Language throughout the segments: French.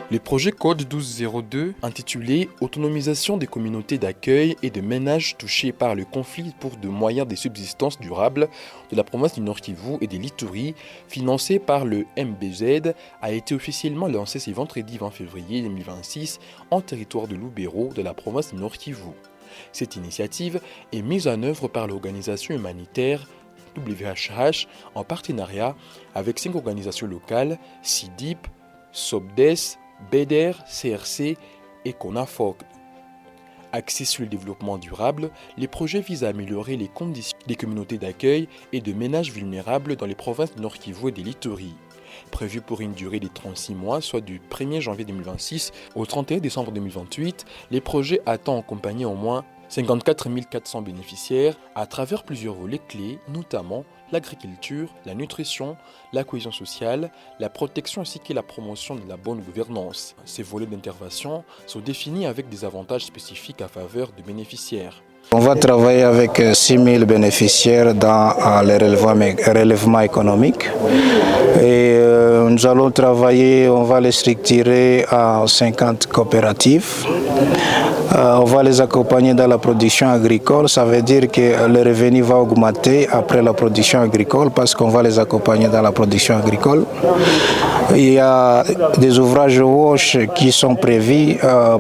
Le projet Code 1202, intitulé « Autonomisation des communautés d'accueil et de ménages touchés par le conflit pour de moyens de subsistance durables de la province du Nord-Kivu et de l'Ituri », financé par le MBZ, a été officiellement lancé ce vendredi 20 février 2026 en territoire de Lubero de la province du Nord-Kivu. Cette initiative est mise en œuvre par l'organisation humanitaire WHH en partenariat avec 5 organisations locales, SIDIP, SOBDES, BEDER, CRC et CONAFOC. Axés sur le développement durable, les projets visent à améliorer les conditions des communautés d'accueil et de ménages vulnérables dans les provinces du Nord-Kivu et de l'Ituri. Prévu pour une durée de 36 mois, soit du 1er janvier 2026 au 31 décembre 2028, les projets attendent accompagner au moins 54 400 bénéficiaires à travers plusieurs volets clés, notamment l'agriculture, la nutrition, la cohésion sociale, la protection ainsi que la promotion de la bonne gouvernance. Ces volets d'intervention sont définis avec des avantages spécifiques à faveur des bénéficiaires. On va travailler avec 6 000 bénéficiaires dans les relèvements économiques et nous allons travailler, on va les structurer en 50 coopératives. On va les accompagner dans la production agricole, ça veut dire que le revenu va augmenter après la production agricole parce qu'on va les accompagner dans la production agricole. Il y a des ouvrages WASH qui sont prévus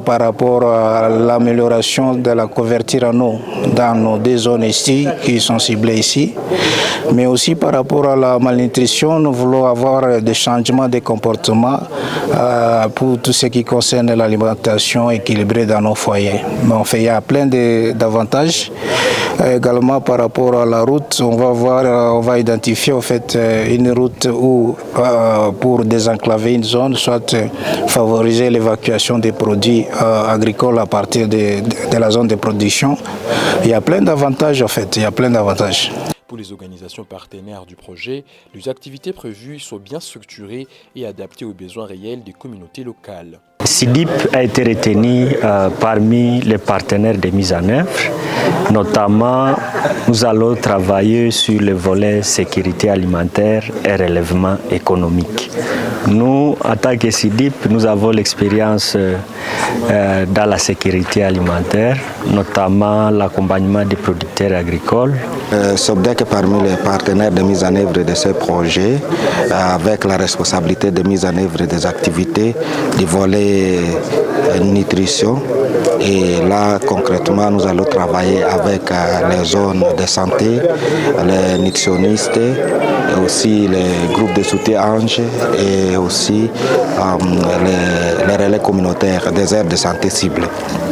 par rapport à l'amélioration de la couverture en eau dans nos 2 zones ici, qui sont ciblées ici. Mais aussi par rapport à la malnutrition, nous voulons avoir des changements de comportement pour tout ce qui concerne l'alimentation équilibrée dans nos foyers. Mais il y a plein d'avantages. Également par rapport à la route, on va identifier en fait une route où pour désenclaver une zone, soit favoriser l'évacuation des produits agricoles à partir de la zone de production. Il y a plein d'avantages en fait, il y a plein d'avantages. Pour les organisations partenaires du projet, les activités prévues sont bien structurées et adaptées aux besoins réels des communautés locales. SIDIP a été retenu parmi les partenaires de mise en œuvre. Notamment, nous allons travailler sur le volet sécurité alimentaire et relèvement économique. Nous, en tant que SIDIP, nous avons l'expérience dans la sécurité alimentaire, notamment l'accompagnement des producteurs agricoles. SOBDEC est parmi les partenaires de mise en œuvre de ce projet, avec la responsabilité de mise en œuvre des activités du volet nutrition. Et là, concrètement, nous allons travailler avec les zones de santé, les nutritionnistes, et aussi les groupes de soutien Ange et aussi les relais communautaires des aires de santé ciblées.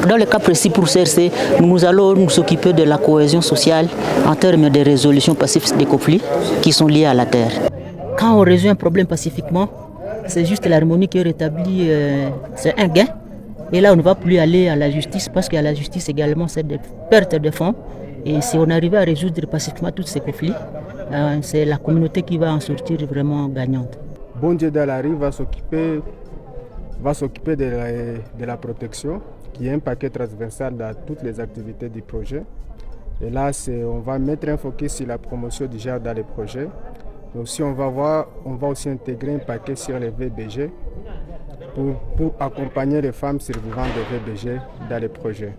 Dans le cas précis pour CRC, nous allons nous occuper de la cohésion sociale en termes de résolution pacifique des conflits qui sont liés à la terre. Quand on résout un problème pacifiquement, c'est juste l'harmonie qui est rétablie, c'est un gain. Et là, on ne va plus aller à la justice parce qu'à la justice également, c'est des pertes de fonds. Et si on arrive à résoudre pacifiquement tous ces conflits, c'est la communauté qui va en sortir vraiment gagnante. Bon Dieu Dalari va s'occuper de la protection, qui est un paquet transversal dans toutes les activités du projet. Et là, on va mettre un focus sur la promotion du genre dans les projets. Mais aussi, on va aussi intégrer un paquet sur les VBG pour accompagner les femmes survivantes de VBG dans les projets.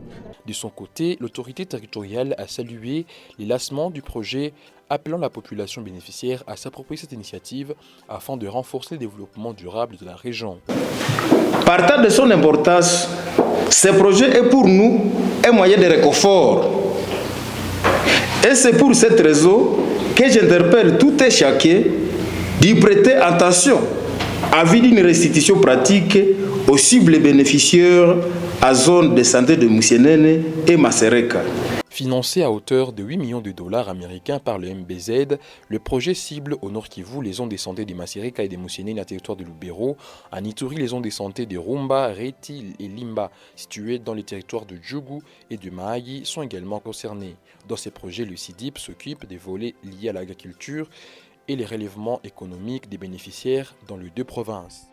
De son côté, l'autorité territoriale a salué les lancements du projet, appelant la population bénéficiaire à s'approprier cette initiative afin de renforcer le développement durable de la région. Partant de son importance, ce projet est pour nous un moyen de réconfort. Et c'est pour cette raison que j'interpelle tout un chacun d'y prêter attention à vue d'une restitution pratique aux cibles bénéficiaires à zone de santé de Moussienene et Masereka. Financé à hauteur de 8 millions de dollars américains par le MBZ, le projet cible au Nord Kivu les zones de santé de Masereka et de Moussienene, à territoire de Lubero, en Ituri les zones de santé de Rumba, Reti et Limba, situées dans les territoires de Djougou et de Mahagi, sont également concernés. Dans ces projets, le SIDIP s'occupe des volets liés à l'agriculture et les relèvements économiques des bénéficiaires dans les 2 provinces.